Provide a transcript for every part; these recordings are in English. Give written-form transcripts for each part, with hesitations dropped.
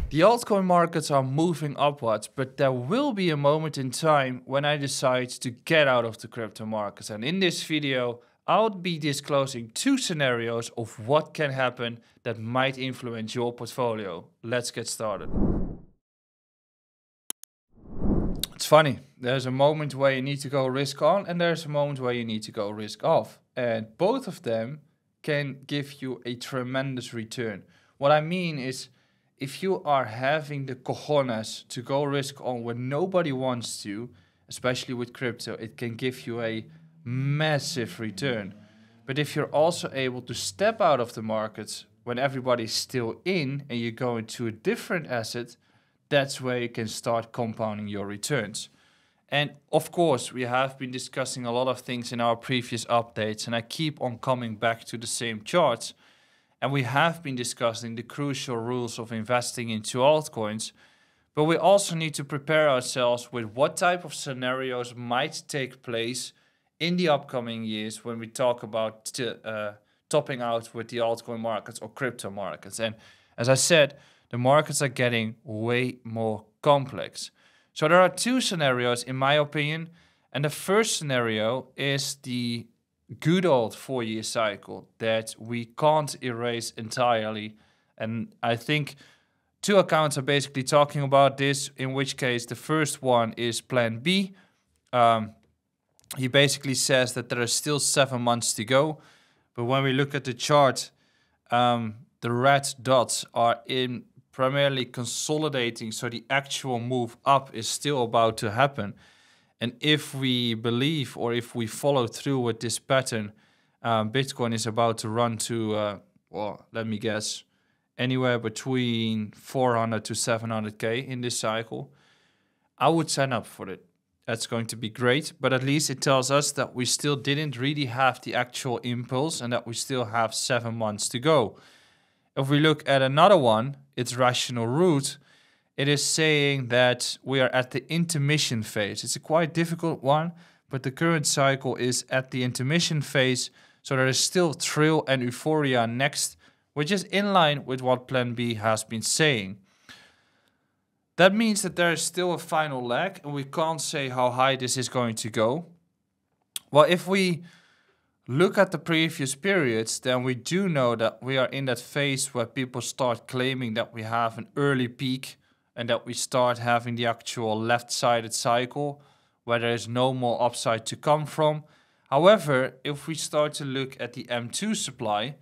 The altcoin markets are moving upwards, but there will be a moment in time when I decide to get out of the crypto markets. And in this video, I'll be disclosing two scenarios of what can happen that might influence your portfolio. Let's get started. It's funny, there's a moment where you need to go risk on, and there's a moment where you need to go risk off. And both of them can give you a tremendous return. What I mean is, if you are having the cojones to go risk on when nobody wants to, especially with crypto, it can give you a massive return. But if you're also able to step out of the markets when everybody's still in and you go into a different asset, that's where you can start compounding your returns. And of course, we have been discussing a lot of things in our previous updates, and I keep on coming back to the same charts. And we have been discussing the crucial rules of investing into altcoins, but we also need to prepare ourselves with what type of scenarios might take place in the upcoming years when we talk about topping out with the altcoin markets or crypto markets. And as I said, the markets are getting way more complex. So there are two scenarios in my opinion, and the first scenario is the good old 4-year cycle that we can't erase entirely. And I think two accounts are basically talking about this, in which case the first one is Plan B. He basically says that there are still 7 months to go. But when we look at the chart, the red dots are in primarily consolidating. So the actual move up is still about to happen. And if we believe or if we follow through with this pattern, Bitcoin is about to run to, well, let me guess, anywhere between 400 to 700K in this cycle. I would sign up for it. That's going to be great. But at least it tells us that we still didn't really have the actual impulse and that we still have 7 months to go. If we look at another one, it's Rational Root. It is saying that we are at the intermission phase. It's a quite difficult one, but the current cycle is at the intermission phase. So there is still thrill and euphoria next, which is in line with what Plan B has been saying. That means that there is still a final leg, and we can't say how high this is going to go. Well, if we look at the previous periods, then we do know that we are in that phase where people start claiming that we have an early peak and that we start having the actual left-sided cycle where there is no more upside to come from. However, if we start to look at the M2 supply,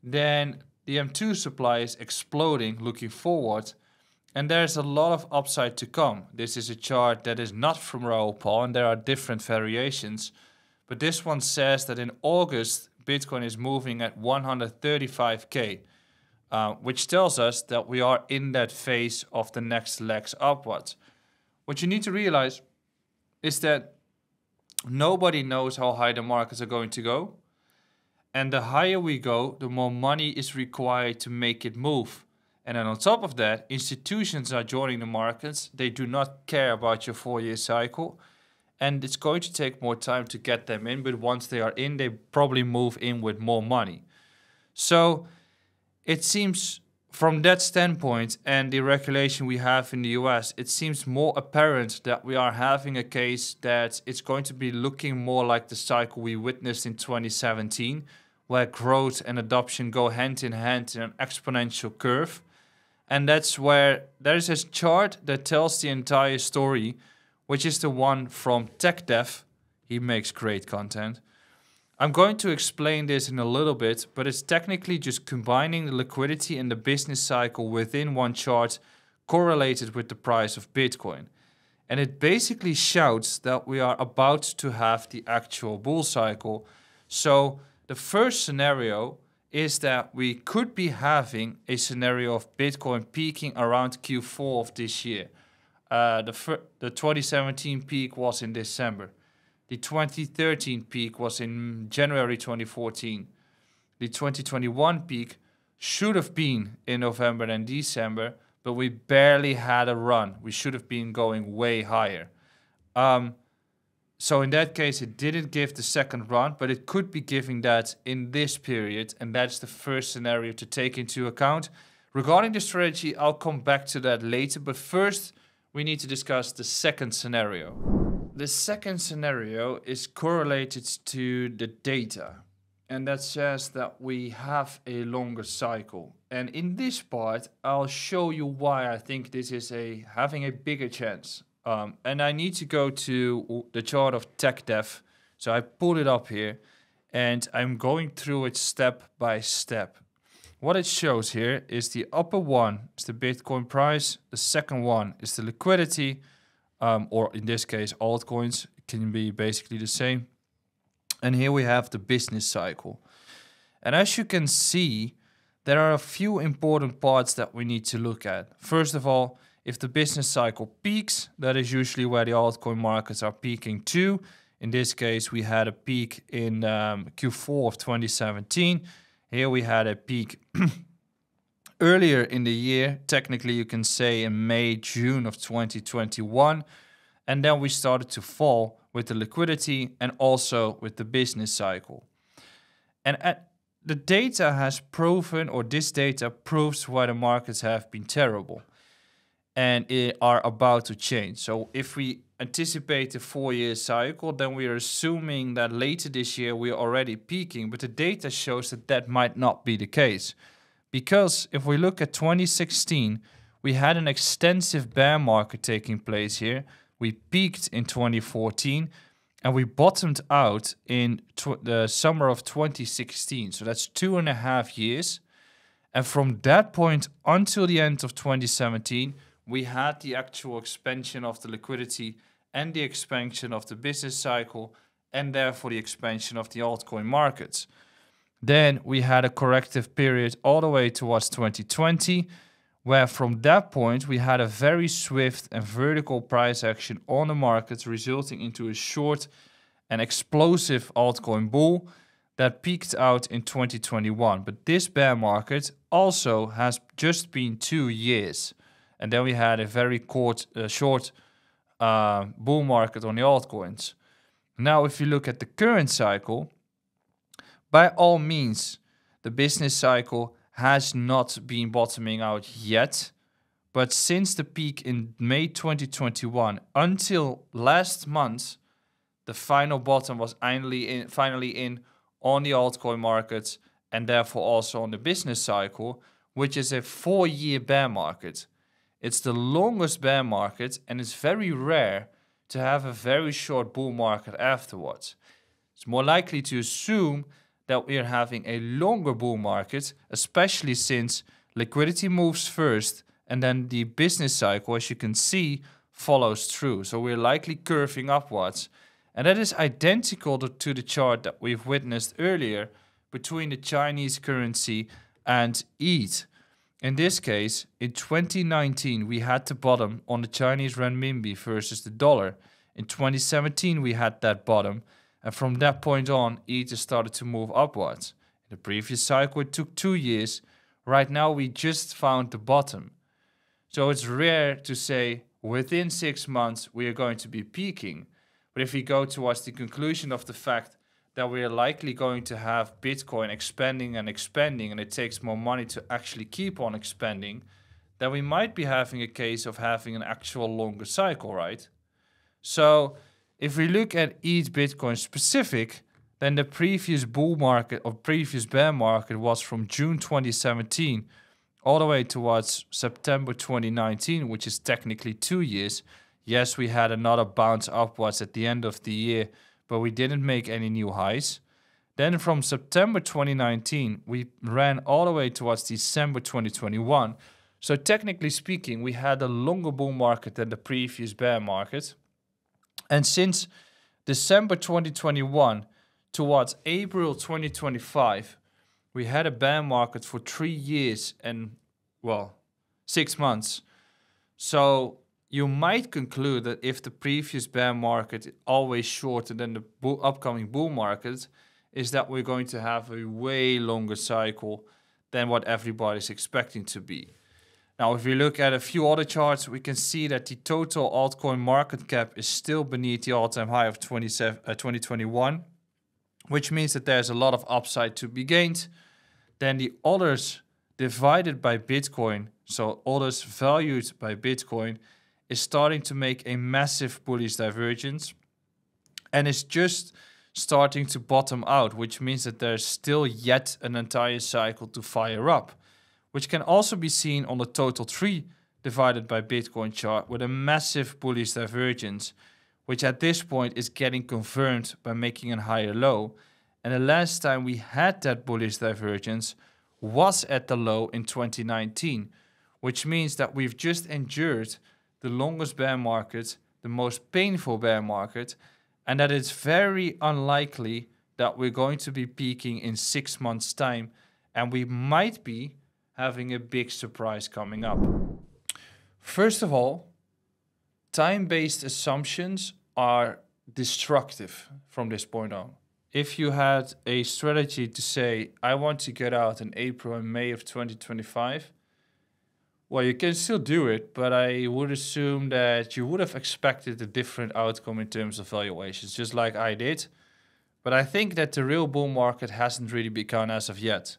then the M2 supply is exploding looking forward, and there's a lot of upside to come. This is a chart that is not from Raoul Pal, and there are different variations, but this one says that in August, Bitcoin is moving at 135K. Which tells us that we are in that phase of the next legs upwards. What you need to realize is that nobody knows how high the markets are going to go. And the higher we go, the more money is required to make it move. And then on top of that, institutions are joining the markets. They do not care about your 4-year cycle. And it's going to take more time to get them in. But once they are in, they probably move in with more money. So it seems from that standpoint and the regulation we have in the US, it seems more apparent that we are having a case that it's going to be looking more like the cycle we witnessed in 2017, where growth and adoption go hand in hand in an exponential curve. And that's where there's this chart that tells the entire story, which is the one from TechDev. He makes great content. I'm going to explain this in a little bit, but it's technically just combining the liquidity and the business cycle within one chart correlated with the price of Bitcoin. And it basically shouts that we are about to have the actual bull cycle. So the first scenario is that we could be having a scenario of Bitcoin peaking around Q4 of this year. The 2017 peak was in December. The 2013 peak was in January 2014. The 2021 peak should have been in November and December, but we barely had a run. We should have been going way higher. So in that case, it didn't give the second run, but it could be giving that in this period, and that's the first scenario to take into account. Regarding the strategy, I'll come back to that later, but first we need to discuss the second scenario. The second scenario is correlated to the data, and that says that we have a longer cycle. And in this part, I'll show you why I think this is having a bigger chance. And I need to go to the chart of TechDev. So I pulled it up here, and I'm going through it step by step. What it shows here is the upper one is the Bitcoin price. The second one is the liquidity, or in this case, altcoins. It can be basically the same. And here we have the business cycle. And as you can see, there are a few important parts that we need to look at. First of all, if the business cycle peaks, that is usually where the altcoin markets are peaking to. In this case, we had a peak in Q4 of 2017. Here we had a peak earlier in the year. Technically, you can say in May, June of 2021. And then we started to fall with the liquidity and also with the business cycle. And the data has proven, or this data proves why the markets have been terrible and are about to change. So if we anticipate a 4-year cycle, then we are assuming that later this year we are already peaking, but the data shows that that might not be the case. Because if we look at 2016, we had an extensive bear market taking place here. We peaked in 2014 and we bottomed out in the summer of 2016. So that's 2.5 years. And from that point until the end of 2017, we had the actual expansion of the liquidity and the expansion of the business cycle and therefore the expansion of the altcoin markets. Then we had a corrective period all the way towards 2020, where from that point we had a very swift and vertical price action on the markets, resulting into a short and explosive altcoin bull that peaked out in 2021. But this bear market also has just been 2 years. And then we had a very short bull market on the altcoins. Now, if you look at the current cycle, by all means, the business cycle has not been bottoming out yet. But since the peak in May 2021 until last month, the final bottom was finally in on the altcoin markets and therefore also on the business cycle, which is a 4-year bear market. It's the longest bear market, and it's very rare to have a very short bull market afterwards. It's more likely to assume that we are having a longer bull market, especially since liquidity moves first and then the business cycle, as you can see, follows through. So we're likely curving upwards. And that is identical to the chart that we've witnessed earlier between the Chinese currency and ETH. In this case, in 2019, we had the bottom on the Chinese renminbi versus the dollar. In 2017, we had that bottom. And from that point on, ETH started to move upwards. In the previous cycle, it took 2 years. Right now, we just found the bottom. So it's rare to say within 6 months, we are going to be peaking. But if we go towards the conclusion of the fact that we are likely going to have Bitcoin expanding and expanding, and it takes more money to actually keep on expanding, then we might be having a case of having an actual longer cycle, right? So if we look at ETH Bitcoin specific, then the previous bull market or previous bear market was from June 2017 all the way towards September 2019, which is technically 2 years. Yes, we had another bounce upwards at the end of the year, but we didn't make any new highs. Then from September 2019, we ran all the way towards December 2021. So technically speaking, we had a longer bull market than the previous bear market. And since December 2021 towards April 2025, we had a bear market for 3 years and, 6 months. So you might conclude that if the previous bear market is always shorter than the upcoming bull market, is that we're going to have a way longer cycle than what everybody's expecting to be. Now, if we look at a few other charts, we can see that the total altcoin market cap is still beneath the all-time high of 2021, which means that there's a lot of upside to be gained. Then the others divided by Bitcoin, so orders valued by Bitcoin, is starting to make a massive bullish divergence and is just starting to bottom out, which means that there's still yet an entire cycle to fire up, which can also be seen on the total tree divided by Bitcoin chart with a massive bullish divergence, which at this point is getting confirmed by making a higher low. And the last time we had that bullish divergence was at the low in 2019, which means that we've just endured the longest bear market, the most painful bear market, and that it's very unlikely that we're going to be peaking in 6 months' time, and we might be having a big surprise coming up. First of all, time-based assumptions are destructive from this point on. If you had a strategy to say, I want to get out in April and May of 2025, well, you can still do it, but I would assume that you would have expected a different outcome in terms of valuations, just like I did. But I think that the real bull market hasn't really begun as of yet.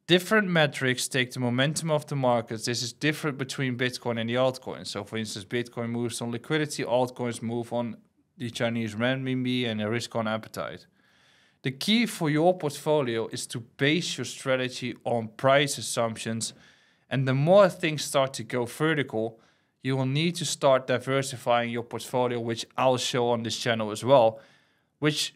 Different metrics take the momentum of the markets. This is different between Bitcoin and the altcoins. So for instance, Bitcoin moves on liquidity, altcoins move on the Chinese renminbi and a risk on appetite. The key for your portfolio is to base your strategy on price assumptions. And the more things start to go vertical, you will need to start diversifying your portfolio, which I'll show on this channel as well, which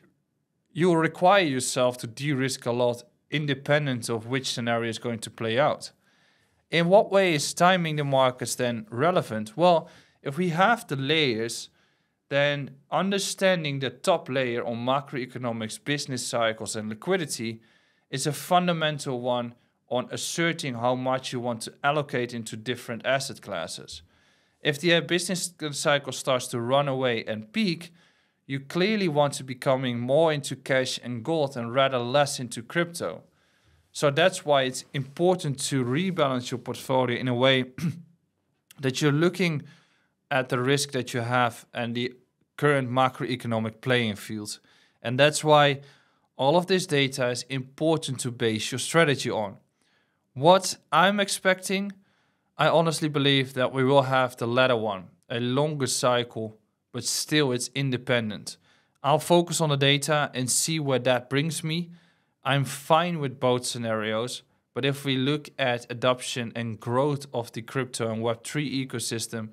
you will require yourself to de-risk a lot independent of which scenario is going to play out. In what way is timing the markets then relevant? Well, if we have the layers, then understanding the top layer on macroeconomics, business cycles, and liquidity is a fundamental one on asserting how much you want to allocate into different asset classes. If the business cycle starts to run away and peak, you clearly want to be coming more into cash and gold and rather less into crypto. So that's why it's important to rebalance your portfolio in a way that you're looking at the risk that you have and the current macroeconomic playing field. And that's why all of this data is important to base your strategy on. What I'm expecting, I honestly believe that we will have the latter one, a longer cycle, but still it's independent. I'll focus on the data and see where that brings me. I'm fine with both scenarios, but if we look at adoption and growth of the crypto and Web3 ecosystem,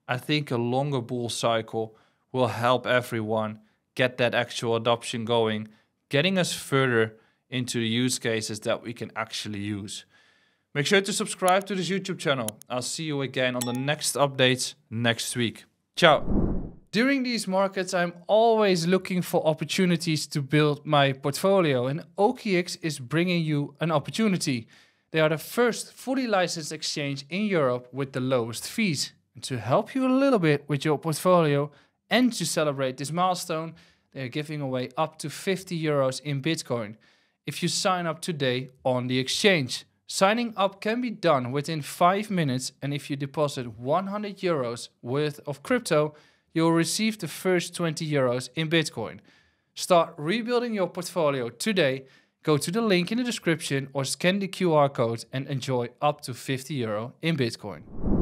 I think a longer bull cycle will help everyone get that actual adoption going, getting us further into the use cases that we can actually use. Make sure to subscribe to this YouTube channel. I'll see you again on the next updates next week. Ciao. During these markets, I'm always looking for opportunities to build my portfolio, and OKX is bringing you an opportunity. They are the first fully licensed exchange in Europe with the lowest fees. And to help you a little bit with your portfolio and to celebrate this milestone, they are giving away up to 50 euros in Bitcoin if you sign up today on the exchange. Signing up can be done within 5 minutes, and if you deposit 100 euros worth of crypto, you'll receive the first 20 euros in Bitcoin. Start rebuilding your portfolio today. Go to the link in the description or scan the QR code and enjoy up to 50 euro in Bitcoin.